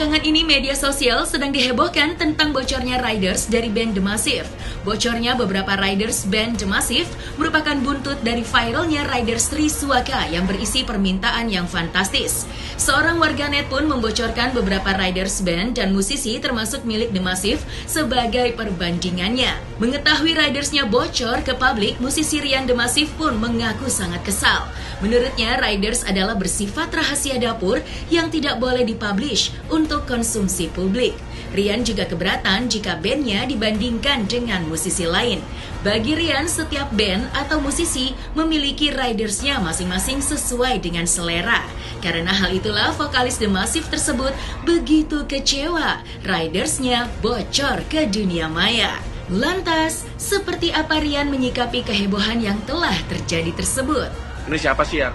Belakangan ini media sosial sedang dihebohkan tentang bocornya riders dari band The Massive. Bocornya beberapa riders band The Massive merupakan buntut dari viralnya riders Triswaka yang berisi permintaan yang fantastis. Seorang warganet pun membocorkan beberapa riders band dan musisi termasuk milik The Massive sebagai perbandingannya. Mengetahui ridersnya bocor ke publik, musisi Rian The Massive pun mengaku sangat kesal. Menurutnya, riders adalah bersifat rahasia dapur yang tidak boleh dipublish untuk konsumsi publik. Rian juga keberatan jika bandnya dibandingkan dengan musisi lain. Bagi Rian, setiap band atau musisi memiliki ridersnya masing-masing sesuai dengan selera. Karena hal itulah vokalis The Massive tersebut begitu kecewa ridersnya bocor ke dunia maya. Lantas, seperti apa Rian menyikapi kehebohan yang telah terjadi tersebut? Ini siapa sih yang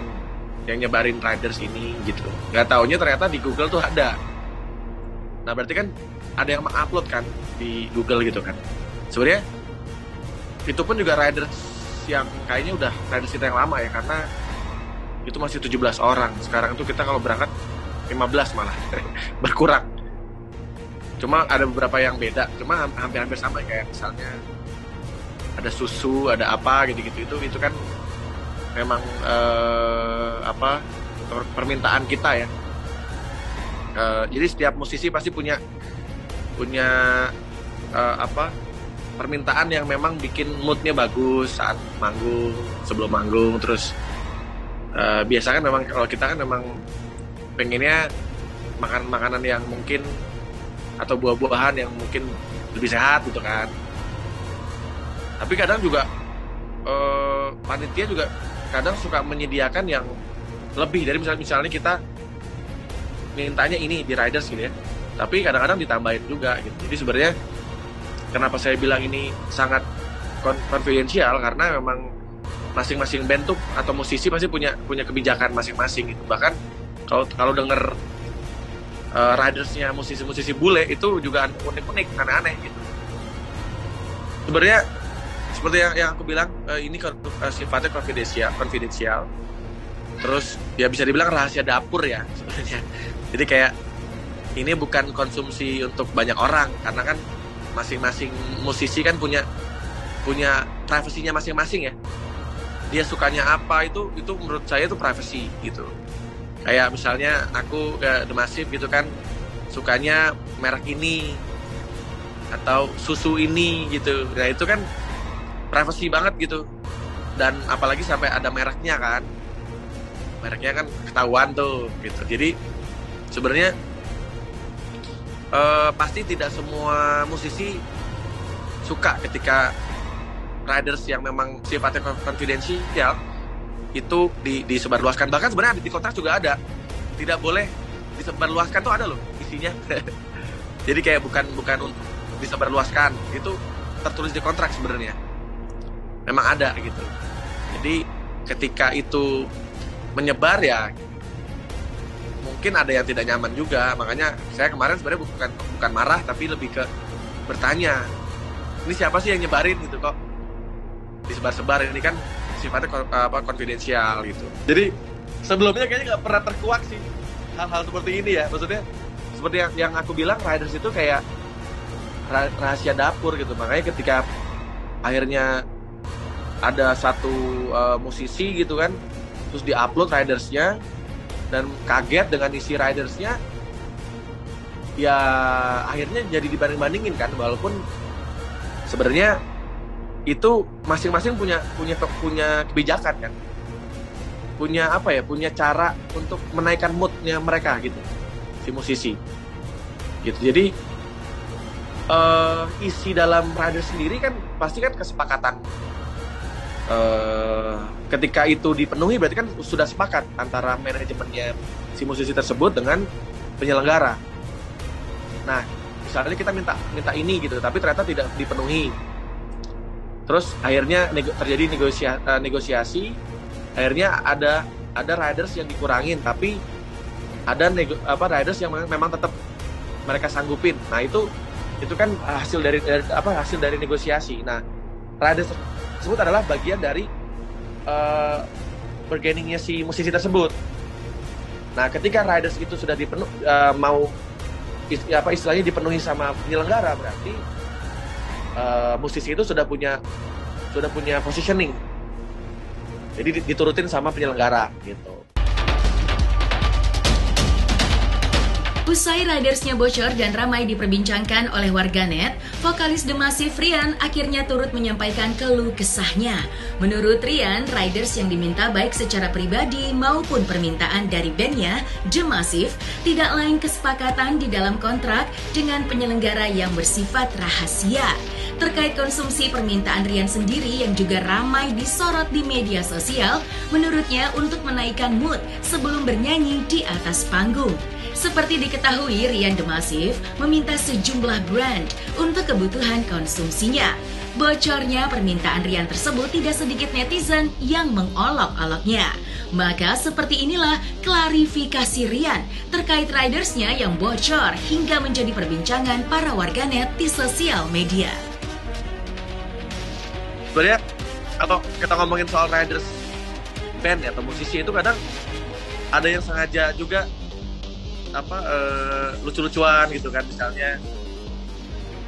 nyebarin riders ini gitu. Gak taunya ternyata di Google tuh ada. Nah berarti kan ada yang mengupload kan di Google gitu kan. Sebenarnya itu pun juga riders yang kayaknya udah riders kita yang lama ya, karena itu masih 17 orang. Sekarang itu kita kalau berangkat 15 malah berkurang. Cuma ada beberapa yang beda, cuma hampir-hampir sama kayak misalnya ada susu, ada apa gitu-gitu, itu kan memang permintaan kita ya. Jadi setiap musisi pasti punya permintaan yang memang bikin moodnya bagus saat manggung, sebelum manggung. Terus biasa kan memang kalau kita kan memang pengennya makan makanan yang mungkin atau buah-buahan yang mungkin lebih sehat gitu kan. Tapi kadang juga panitia juga kadang suka menyediakan yang lebih dari misalnya kita mintanya ini di riders gitu ya, tapi kadang-kadang ditambahin juga gitu. Jadi sebenarnya kenapa saya bilang ini sangat konfidensial, karena memang masing-masing band tuh atau musisi pasti punya kebijakan masing-masing gitu. Bahkan kalau denger ridersnya musisi-musisi bule itu juga unik-unik, aneh-aneh gitu. Sebenarnya seperti yang aku bilang, ini sifatnya konfidensial. Terus ya bisa dibilang rahasia dapur ya sebenarnya. Jadi kayak ini bukan konsumsi untuk banyak orang, karena kan masing-masing musisi kan punya privasinya masing-masing ya. Dia sukanya apa itu menurut saya itu privasi gitu. Kayak misalnya aku The Massive gitu kan sukanya merek ini atau susu ini gitu. Nah itu kan privasi banget gitu. Dan apalagi sampai ada mereknya kan. Mereknya kan ketahuan tuh gitu. Jadi sebenarnya pasti tidak semua musisi suka ketika riders yang memang sifatnya konfidensial itu disebarluaskan. Bahkan sebenarnya di kontrak juga ada, tidak boleh disebarluaskan tuh ada loh isinya. Jadi kayak bukan untuk disebarluaskan, itu tertulis di kontrak sebenarnya, memang ada gitu. Jadi ketika itu menyebar ya mungkin ada yang tidak nyaman juga. Makanya saya kemarin sebenarnya bukan marah, tapi lebih ke bertanya, ini siapa sih yang nyebarin gitu, kok disebar-sebar, ini kan sifatnya konfidensial gitu. Jadi sebelumnya kayaknya nggak pernah terkuak sih hal-hal seperti ini ya. Maksudnya seperti yang aku bilang, riders itu kayak rahasia dapur gitu. Makanya ketika akhirnya ada satu musisi gitu kan, terus diupload ridersnya dan kaget dengan isi ridersnya, ya akhirnya jadi dibanding-bandingin kan. Walaupun sebenarnya itu masing-masing punya kebijakan kan, punya cara untuk menaikkan moodnya mereka gitu, si musisi gitu. Jadi isi dalam rider sendiri kan pasti kan kesepakatan. Ketika itu dipenuhi berarti kan sudah sepakat antara manajemennya si musisi tersebut dengan penyelenggara. Nah misalnya kita minta ini gitu, tapi ternyata tidak dipenuhi. Terus akhirnya terjadi negosiasi. Akhirnya ada riders yang dikurangin, tapi ada riders yang memang tetap mereka sanggupin. Nah itu kan hasil dari negosiasi. Nah riders tersebut adalah bagian dari bargainingnya si musisi tersebut. Nah ketika riders itu sudah mau istilahnya dipenuhi sama penyelenggara, berarti musisi itu sudah punya positioning. Jadi diturutin sama penyelenggara gitu. Usai Riders-nya bocor dan ramai diperbincangkan oleh warganet, vokalis The Massive Rian akhirnya turut menyampaikan keluh kesahnya. Menurut Rian, Riders yang diminta baik secara pribadi maupun permintaan dari bandnya, The Massive, tidak lain kesepakatan di dalam kontrak dengan penyelenggara yang bersifat rahasia. Terkait konsumsi permintaan Rian sendiri yang juga ramai disorot di media sosial, menurutnya untuk menaikkan mood sebelum bernyanyi di atas panggung. Seperti diketahui, Rian The Massive meminta sejumlah brand untuk kebutuhan konsumsinya. Bocornya permintaan Rian tersebut tidak sedikit netizen yang mengolok-oloknya. Maka seperti inilah klarifikasi Rian terkait Riders-nya yang bocor hingga menjadi perbincangan para warganet di sosial media. Sebenarnya kalau kita ngomongin soal Riders band atau musisi itu kadang ada yang sengaja juga lucu-lucuan gitu kan. Misalnya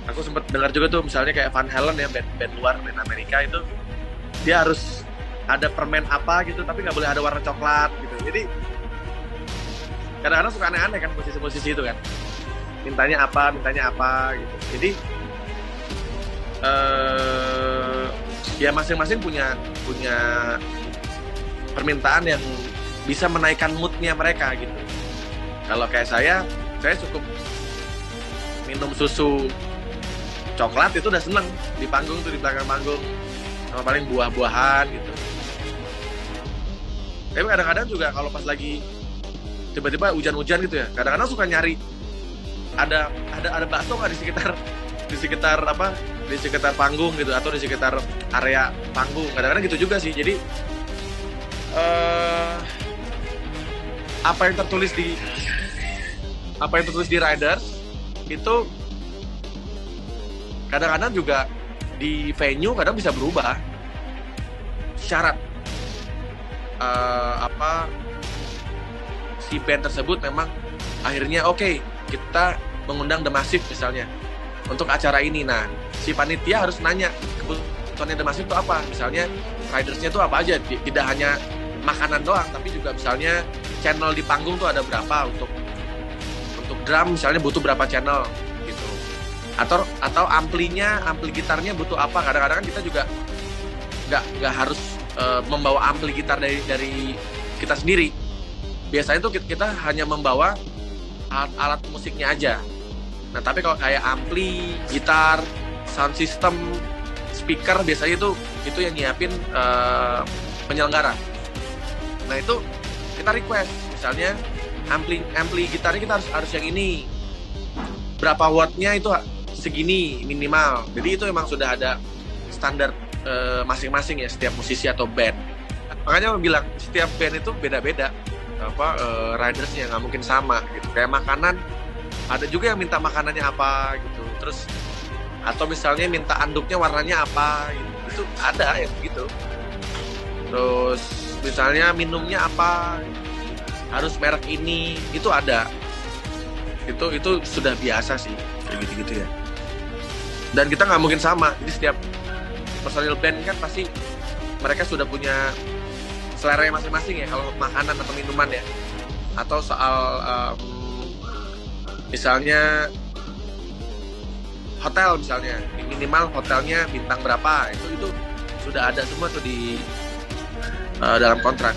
aku sempat dengar juga tuh, misalnya kayak Van Halen ya, band luar, band Amerika itu dia harus ada permen apa gitu tapi nggak boleh ada warna coklat gitu. Jadi kadang-kadang suka aneh-aneh kan musisi-musisi itu kan, mintanya apa gitu. Jadi ya masing-masing punya permintaan yang bisa menaikkan moodnya mereka gitu. Kalau kayak saya cukup minum susu coklat itu udah seneng di panggung tuh, di belakang panggung, sama paling buah-buahan gitu. Tapi kadang-kadang juga kalau pas lagi tiba-tiba hujan-hujan gitu ya, kadang-kadang suka nyari ada bakso nggak di sekitar panggung gitu, atau di sekitar area panggung. Kadang-kadang gitu juga sih. Jadi apa yang tertulis di Riders itu kadang-kadang juga di venue kadang bisa berubah syarat si band tersebut memang akhirnya oke, kita mengundang The Massive misalnya untuk acara ini. Nah, si panitia harus nanya kebutuhannya The Massive itu apa. Misalnya Riders-nya itu apa aja, tidak hanya makanan doang, tapi juga misalnya channel di panggung tuh ada berapa, untuk drum misalnya butuh berapa channel gitu, atau ampli gitarnya butuh apa. Kadang-kadang kan kita juga nggak harus membawa ampli gitar dari kita sendiri. Biasanya tuh kita hanya membawa alat musiknya aja. Nah, tapi kalau kayak ampli, gitar, sound system, speaker, biasanya itu yang nyiapin penyelenggara. Nah, itu kita request, misalnya ampli gitarnya kita harus yang ini, berapa wattnya itu segini minimal. Jadi itu emang sudah ada standar masing-masing ya setiap musisi atau band. Makanya aku bilang setiap band itu beda-beda ridersnya, nggak mungkin sama gitu. Kayak makanan, ada juga yang minta makanannya apa gitu, terus atau misalnya minta anduknya warnanya apa gitu. Itu ada yang begitu. Terus misalnya minumnya apa, harus merek ini, itu ada. Itu sudah biasa sih kayak gitu-gitu ya. Dan kita nggak mungkin sama. Jadi setiap personil band kan pasti mereka sudah punya selera masing-masing ya, kalau makanan atau minuman ya. Atau soal misalnya hotel, misalnya minimal hotelnya bintang berapa, itu sudah ada semua tuh di dalam kontrak.